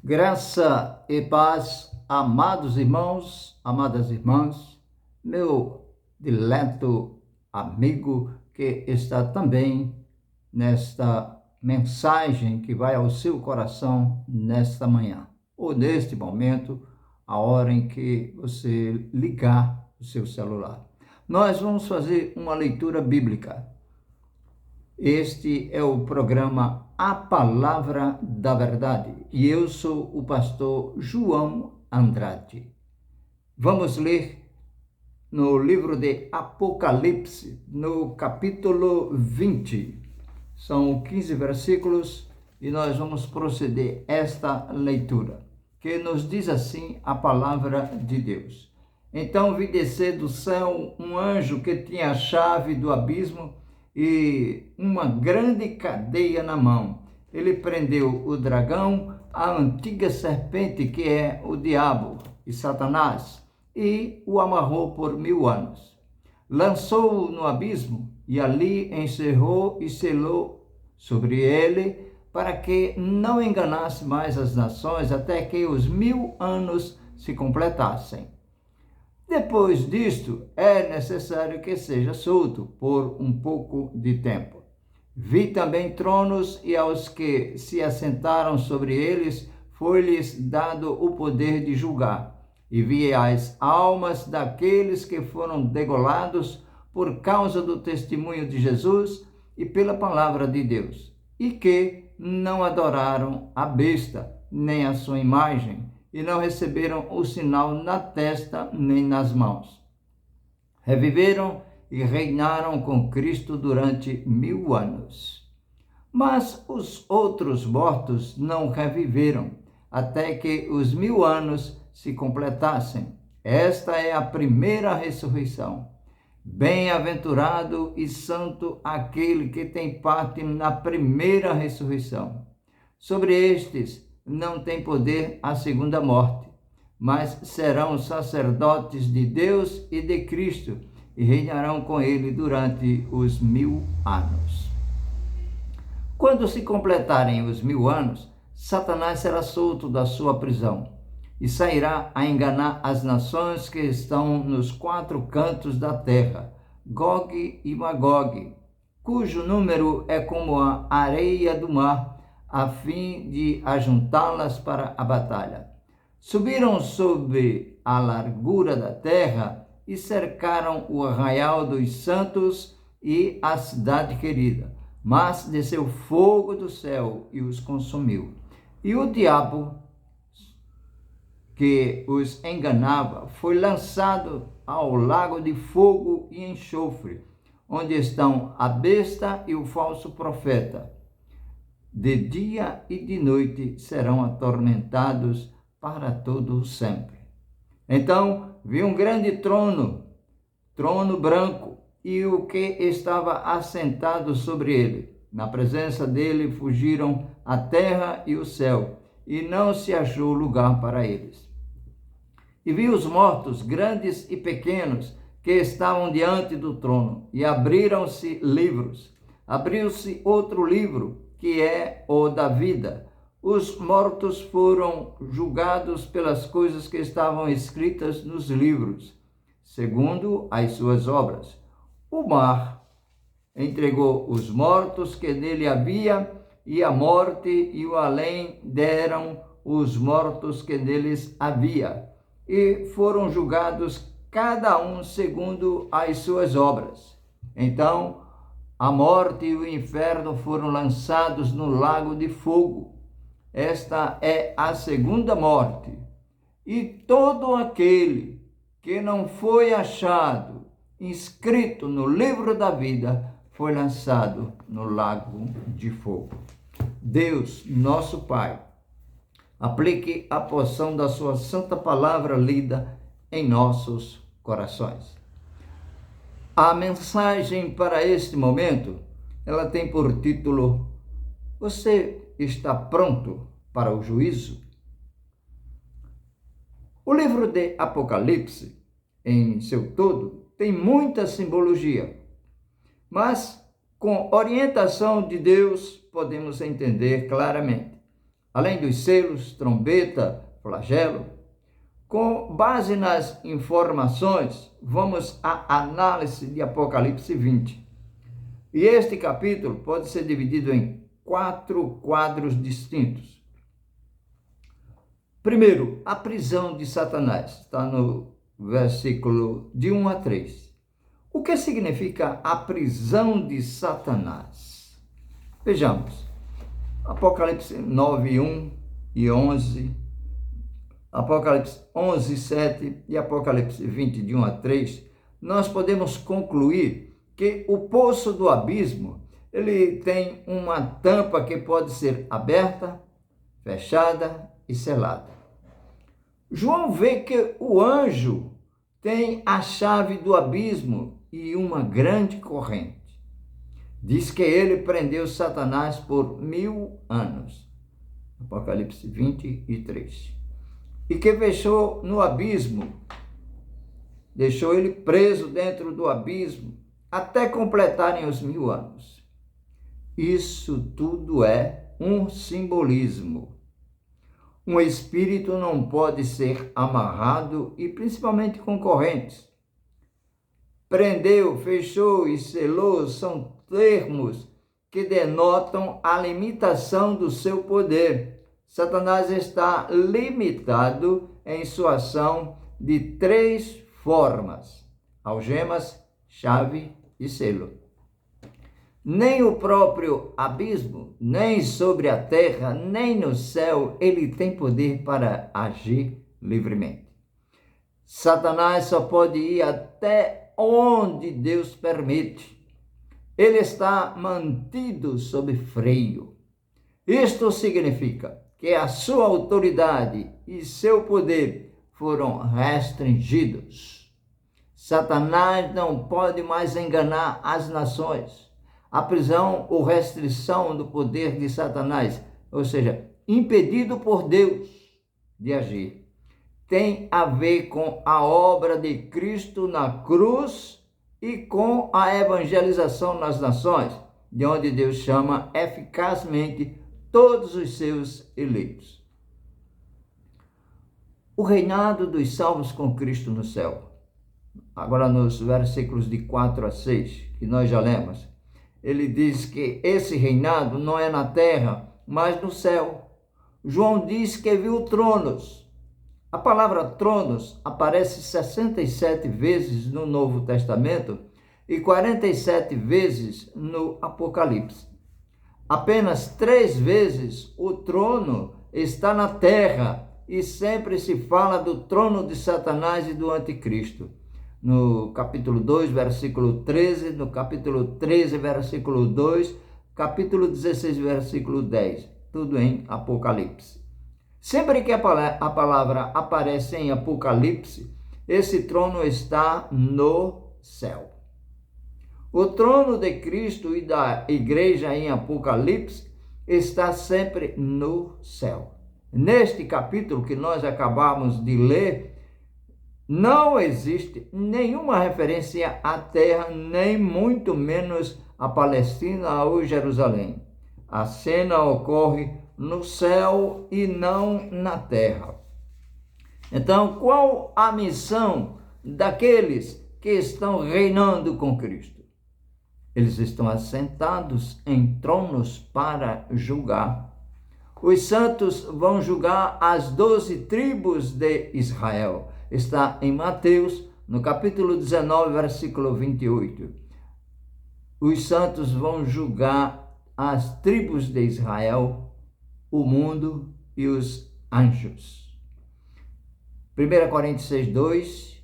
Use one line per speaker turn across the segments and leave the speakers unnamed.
Graça e paz, amados irmãos, amadas irmãs, meu dileto amigo que está também nesta mensagem que vai ao seu coração nesta manhã, ou neste momento, a hora em que você ligar o seu celular. Nós vamos fazer uma leitura bíblica. Este é o programa A Palavra da Verdade e eu sou o pastor João Andrade. Vamos ler no livro de Apocalipse, no capítulo 20. São 15 versículos e nós vamos proceder esta leitura, que nos diz assim a palavra de Deus. Então vi descer do céu um anjo que tinha a chave do abismo e uma grande cadeia na mão. Ele prendeu o dragão, a antiga serpente, que é o diabo e Satanás, e o amarrou por 1000 anos. Lançou-o no abismo e ali encerrou e selou sobre ele, para que não enganasse mais as nações até que os 1000 anos se completassem. Depois disto, é necessário que seja solto por um pouco de tempo. Vi também tronos, e aos que se assentaram sobre eles foi-lhes dado o poder de julgar. E vi as almas daqueles que foram degolados por causa do testemunho de Jesus e pela palavra de Deus, e que não adoraram a besta, nem a sua imagem, e não receberam o sinal na testa nem nas mãos. Reviveram e reinaram com Cristo durante 1000 anos. Mas os outros mortos não reviveram, até que os 1000 anos se completassem. Esta é a primeira ressurreição. Bem-aventurado e santo aquele que tem parte na primeira ressurreição. Sobre estes não tem poder a segunda morte, mas serão sacerdotes de Deus e de Cristo e reinarão com ele durante os 1000 anos. Quando se completarem os 1000 anos, Satanás será solto da sua prisão e sairá a enganar as nações que estão nos 4 cantos da terra, Gog e Magog, cujo número é como a areia do mar, a fim de ajuntá-las para a batalha. Subiram sobre a largura da terra e cercaram o arraial dos santos e a cidade querida, mas desceu fogo do céu e os consumiu. E o diabo que os enganava foi lançado ao lago de fogo e enxofre, onde estão a besta e o falso profeta. De dia e de noite serão atormentados para todo o sempre. Então vi um grande trono branco, e o que estava assentado sobre ele. Na presença dele fugiram a terra e o céu, e não se achou lugar para eles. E vi os mortos, grandes e pequenos, que estavam diante do trono, e abriram-se livros. Abriu-se outro livro, que é o da vida. Os mortos foram julgados pelas coisas que estavam escritas nos livros, segundo as suas obras. O mar entregou os mortos que nele havia, e a morte e o além deram os mortos que neles havia, e foram julgados cada um segundo as suas obras. Então a morte e o inferno foram lançados no lago de fogo. Esta é a segunda morte. E todo aquele que não foi achado inscrito no livro da vida foi lançado no lago de fogo. Deus, nosso Pai, aplique a porção da sua santa palavra lida em nossos corações. A mensagem para este momento, ela tem por título: Você está pronto para o juízo? O livro de Apocalipse, em seu todo, tem muita simbologia, mas com orientação de Deus podemos entender claramente. além dos selos, trombeta, flagelo. Com base nas informações, vamos à análise de Apocalipse 20. E este capítulo pode ser dividido em 4 quadros distintos. Primeiro, a prisão de Satanás, está no versículo de 1 a 3. O que significa a prisão de Satanás? Vejamos, Apocalipse 9, 1 e 11, Apocalipse 11, 7 e Apocalipse 20, de 1 a 3, nós podemos concluir que o poço do abismo, ele tem uma tampa que pode ser aberta, fechada e selada. João vê que o anjo tem a chave do abismo e uma grande corrente. Diz que ele prendeu Satanás por 1000 anos. Apocalipse 23. E que fechou no abismo, deixou ele preso dentro do abismo, até completarem os 1000 anos. Isso tudo é um simbolismo. Um espírito não pode ser amarrado e principalmente com correntes. Prendeu, fechou e selou são termos que denotam a limitação do seu poder. Satanás está limitado em sua ação de 3 formas: algemas, chave e selo. Nem o próprio abismo, nem sobre a terra, nem no céu, ele tem poder para agir livremente. Satanás só pode ir até onde Deus permite. Ele está mantido sob freio. Isto significa que a sua autoridade e seu poder foram restringidos. Satanás não pode mais enganar as nações. A prisão ou restrição do poder de Satanás, ou seja, impedido por Deus de agir, tem a ver com a obra de Cristo na cruz e com a evangelização nas nações, de onde Deus chama eficazmente todos os seus eleitos. O reinado dos salvos com Cristo no céu. Agora nos versículos de 4 a 6, que nós já lemos, ele diz que esse reinado não é na terra, mas no céu. João diz que viu tronos. A palavra tronos aparece 67 vezes no Novo Testamento e 47 vezes no Apocalipse. Apenas 3 vezes o trono está na terra e sempre se fala do trono de Satanás e do anticristo. No capítulo 2, versículo 13, no capítulo 13, versículo 2, capítulo 16, versículo 10, tudo em Apocalipse. Sempre que a palavra aparece em Apocalipse, esse trono está no céu. O trono de Cristo e da igreja em Apocalipse está sempre no céu. Neste capítulo que nós acabamos de ler, não existe nenhuma referência à terra, nem muito menos à Palestina ou Jerusalém. A cena ocorre no céu e não na terra. Então, qual a missão daqueles que estão reinando com Cristo? Eles estão assentados em tronos para julgar. Os santos vão julgar as 12 tribos de Israel. Está em Mateus, no capítulo 19, versículo 28. Os santos vão julgar as tribos de Israel, o mundo e os anjos. 1 Coríntios 6, 2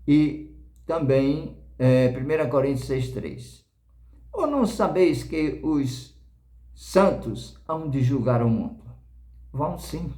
e também 1 Coríntios 6, 3. Ou não sabeis que os santos hão de julgar o mundo? Vão sim.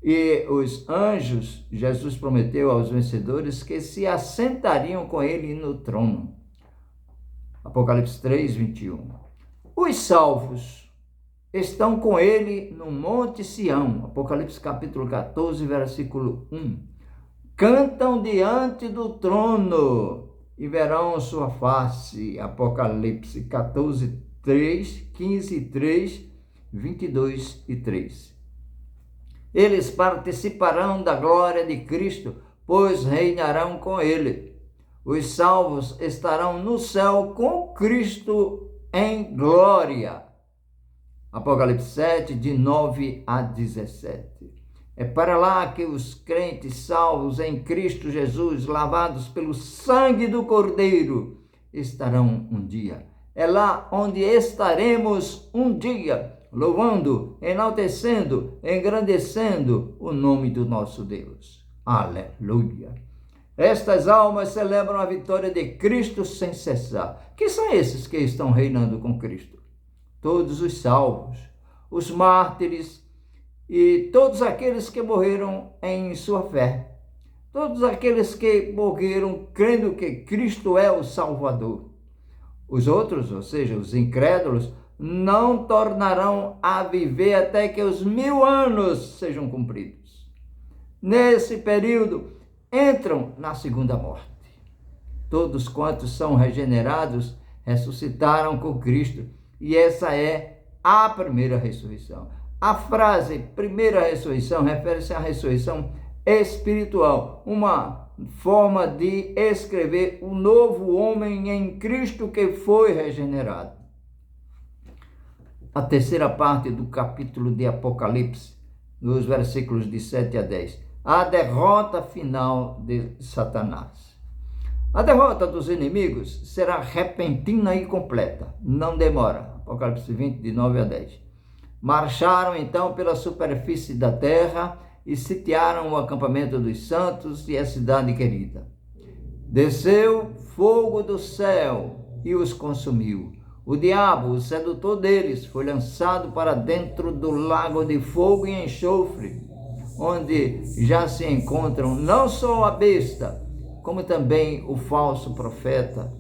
E os anjos, Jesus prometeu aos vencedores que se assentariam com ele no trono. Apocalipse 3, 21. Os salvos estão com ele no Monte Sião. Apocalipse capítulo 14, versículo 1. Cantam diante do trono e verão sua face. Apocalipse 14, 3, 15, 3 22 e 3. Eles participarão da glória de Cristo, pois reinarão com ele. Os salvos estarão no céu com Cristo em glória. Apocalipse 7, de 9 a 17. É para lá que os crentes salvos em Cristo Jesus, lavados pelo sangue do Cordeiro, estarão um dia. É lá onde estaremos um dia, louvando, enaltecendo, engrandecendo o nome do nosso Deus. Aleluia! Estas almas celebram a vitória de Cristo sem cessar. Quem são esses que estão reinando com Cristo? Todos os salvos, os mártires e todos aqueles que morreram em sua fé. Todos aqueles que morreram crendo que Cristo é o Salvador. Os outros, ou seja, os incrédulos, não tornarão a viver até que os 1000 anos sejam cumpridos. Nesse período, entram na segunda morte. Todos quantos são regenerados, ressuscitaram com Cristo. E essa é a primeira ressurreição. A frase primeira ressurreição refere-se à ressurreição espiritual, uma forma de escrever o novo homem em Cristo que foi regenerado. A terceira parte do capítulo de Apocalipse, nos versículos de 7 a 10. A derrota final de Satanás. A derrota dos inimigos será repentina e completa, não demora. Apocalipse 20, de 9 a 10. Marcharam então pela superfície da terra e sitiaram o acampamento dos santos e a cidade querida. Desceu fogo do céu e os consumiu. O diabo, o sedutor deles, foi lançado para dentro do lago de fogo e enxofre, onde já se encontram não só a besta, como também o falso profeta,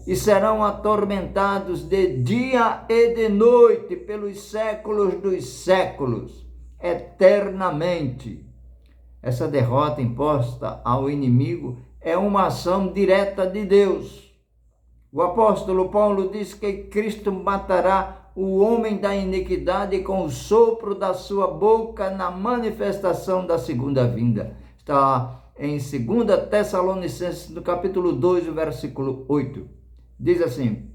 e serão atormentados de dia e de noite pelos séculos dos séculos, eternamente. Essa derrota imposta ao inimigo é uma ação direta de Deus. O apóstolo Paulo diz que Cristo matará o homem da iniquidade com o sopro da sua boca na manifestação da segunda vinda. Está em 2 Tessalonicenses, no capítulo 2, versículo 8. Diz assim: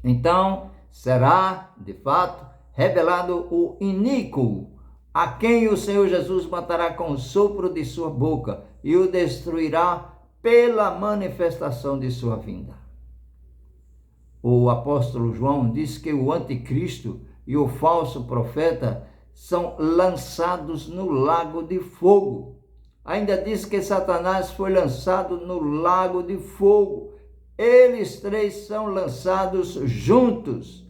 então será, de fato, revelado o iníquo, a quem o Senhor Jesus matará com o sopro de sua boca e o destruirá pela manifestação de sua vinda. O apóstolo João diz que o anticristo e o falso profeta são lançados no lago de fogo. Ainda diz que Satanás foi lançado no lago de fogo. Eles três são lançados juntos,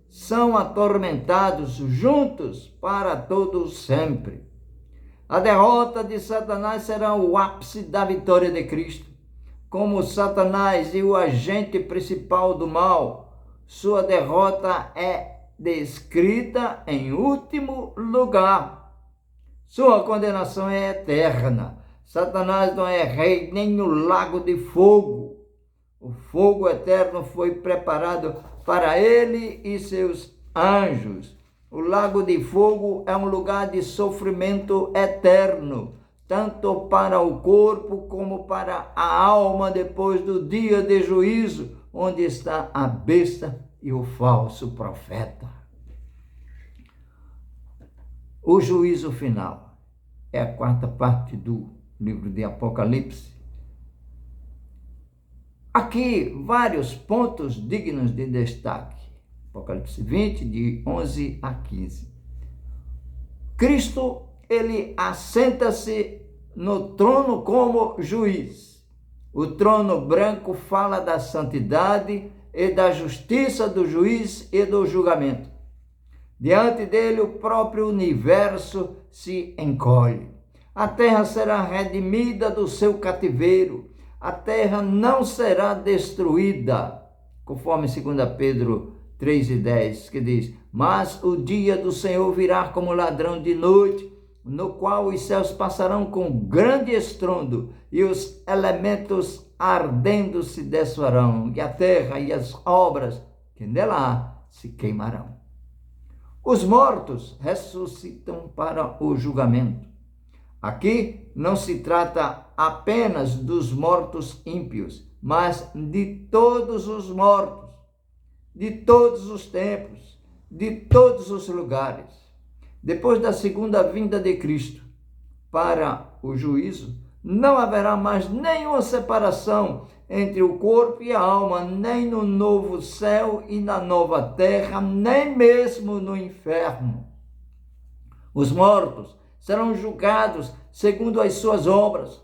são atormentados juntos para todo sempre. A derrota de Satanás será o ápice da vitória de Cristo. Como Satanás e o agente principal do mal, sua derrota é descrita em último lugar. Sua condenação é eterna. Satanás não é rei nem no lago de fogo. O fogo eterno foi preparado para ele e seus anjos. O lago de fogo é um lugar de sofrimento eterno, tanto para o corpo como para a alma depois do dia de juízo, onde está a besta e o falso profeta. O juízo final é a quarta parte do livro de Apocalipse. Aqui, vários pontos dignos de destaque. Apocalipse 20, de 11 a 15. Cristo, ele assenta-se no trono como juiz. O trono branco fala da santidade e da justiça do juiz e do julgamento. Diante dele, o próprio universo se encolhe. A terra será redimida do seu cativeiro. A terra não será destruída, conforme 2 Pedro 3:10, que diz: mas o dia do Senhor virá como ladrão de noite, no qual os céus passarão com grande estrondo, e os elementos ardendo se desfarão, e a terra e as obras que nela há se queimarão. Os mortos ressuscitam para o julgamento. Aqui não se trata apenas dos mortos ímpios, mas de todos os mortos, de todos os tempos, de todos os lugares. Depois da segunda vinda de Cristo para o juízo, não haverá mais nenhuma separação entre o corpo e a alma, nem no novo céu e na nova terra, nem mesmo no inferno. Os mortos serão julgados segundo as suas obras.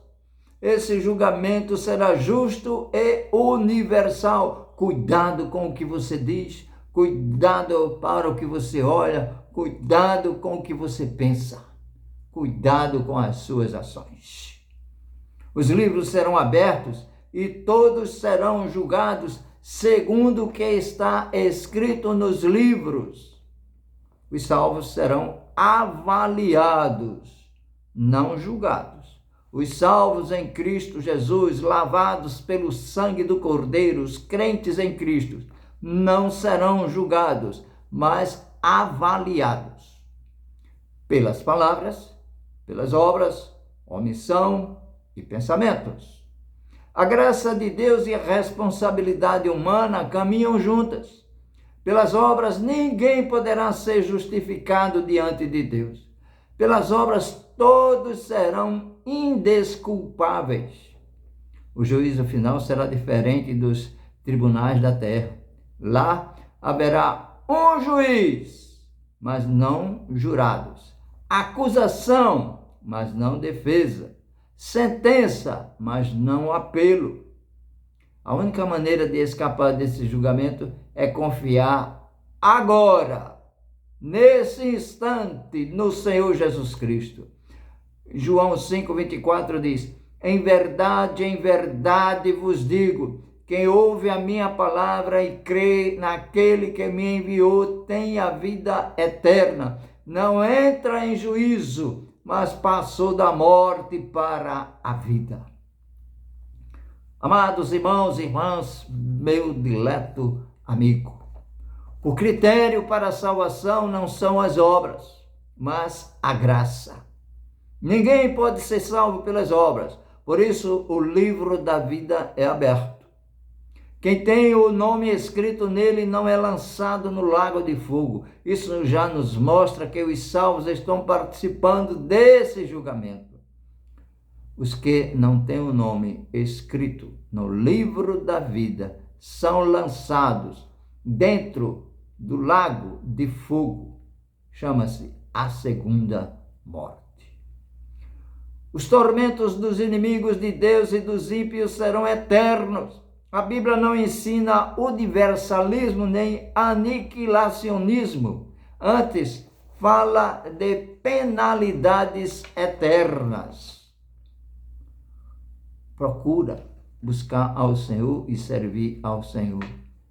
Esse julgamento será justo e universal. Cuidado com o que você diz, cuidado para o que você olha, cuidado com o que você pensa, cuidado com as suas ações. Os livros serão abertos e todos serão julgados segundo o que está escrito nos livros. Os salvos serão avaliados, não julgados. Os salvos em Cristo Jesus, lavados pelo sangue do Cordeiro, os crentes em Cristo, não serão julgados, mas avaliados pelas palavras, pelas obras, omissão e pensamentos. A graça de Deus e a responsabilidade humana caminham juntas. Pelas obras, ninguém poderá ser justificado diante de Deus. Pelas obras, todos serão indesculpáveis. O juízo final será diferente dos tribunais da terra. Lá haverá um juiz, mas não jurados. Acusação, mas não defesa. Sentença, mas não apelo. A única maneira de escapar desse julgamento é confiar agora, nesse instante, no Senhor Jesus Cristo. João 5,24 diz: em verdade vos digo, quem ouve a minha palavra e crê naquele que me enviou tem a vida eterna. Não entra em juízo, mas passou da morte para a vida. Amados irmãos e irmãs, meu dileto amigo, o critério para a salvação não são as obras, mas a graça. Ninguém pode ser salvo pelas obras, por isso o livro da vida é aberto. Quem tem o nome escrito nele não é lançado no lago de fogo. Isso já nos mostra que os salvos estão participando desse julgamento. Os que não têm o nome escrito no livro da vida são lançados dentro do lago de fogo. Chama-se a segunda morte. Os tormentos dos inimigos de Deus e dos ímpios serão eternos. A Bíblia não ensina universalismo nem aniquilacionismo. Antes, fala de penalidades eternas. Procura buscar ao Senhor e servir ao Senhor.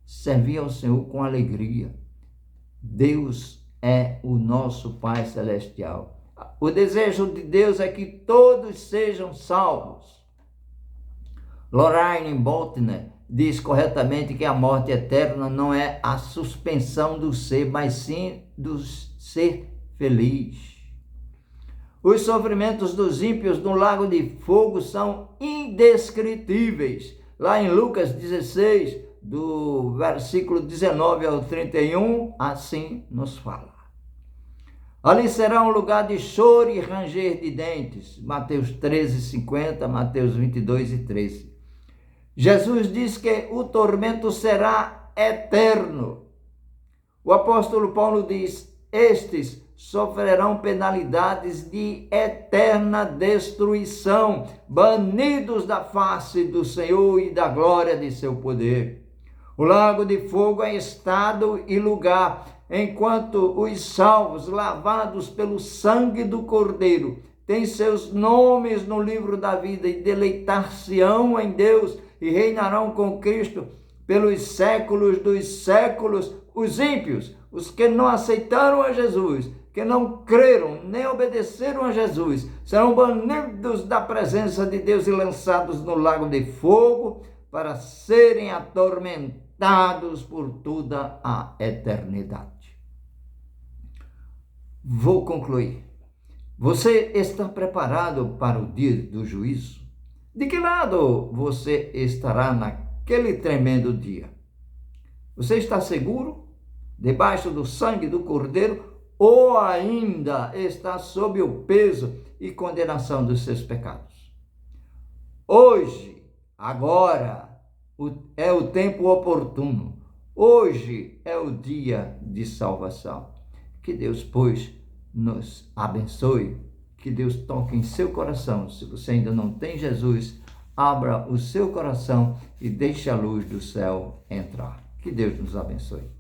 Servir ao Senhor com alegria. Deus é o nosso Pai Celestial. O desejo de Deus é que todos sejam salvos. Lorraine Boltner diz corretamente que a morte eterna não é a suspensão do ser, mas sim do ser feliz. Os sofrimentos dos ímpios no lago de fogo são indescritíveis. Lá em Lucas 16, do versículo 19 ao 31, assim nos fala. Ali será um lugar de choro e ranger de dentes. Mateus 13, 50, Mateus 22 e 13. Jesus diz que o tormento será eterno. O apóstolo Paulo diz: estes sofrerão penalidades de eterna destruição, banidos da face do Senhor e da glória de seu poder. O lago de fogo é estado e lugar, enquanto os salvos, lavados pelo sangue do Cordeiro, têm seus nomes no livro da vida e deleitar-se-ão em Deus e reinarão com Cristo pelos séculos dos séculos. Os ímpios, os que não aceitaram a Jesus, que não creram nem obedeceram a Jesus, serão banidos da presença de Deus e lançados no lago de fogo para serem atormentados por toda a eternidade. vou concluir. Você está preparado para o dia do juízo? De que lado você estará naquele tremendo dia? Você está seguro? Debaixo do sangue do Cordeiro? Ou ainda está sob o peso e condenação dos seus pecados? Hoje, agora, é o tempo oportuno. Hoje é o dia de salvação. Que Deus, pois, nos abençoe. Que Deus toque em seu coração. Se você ainda não tem Jesus, abra o seu coração e deixe a luz do céu entrar. Que Deus nos abençoe.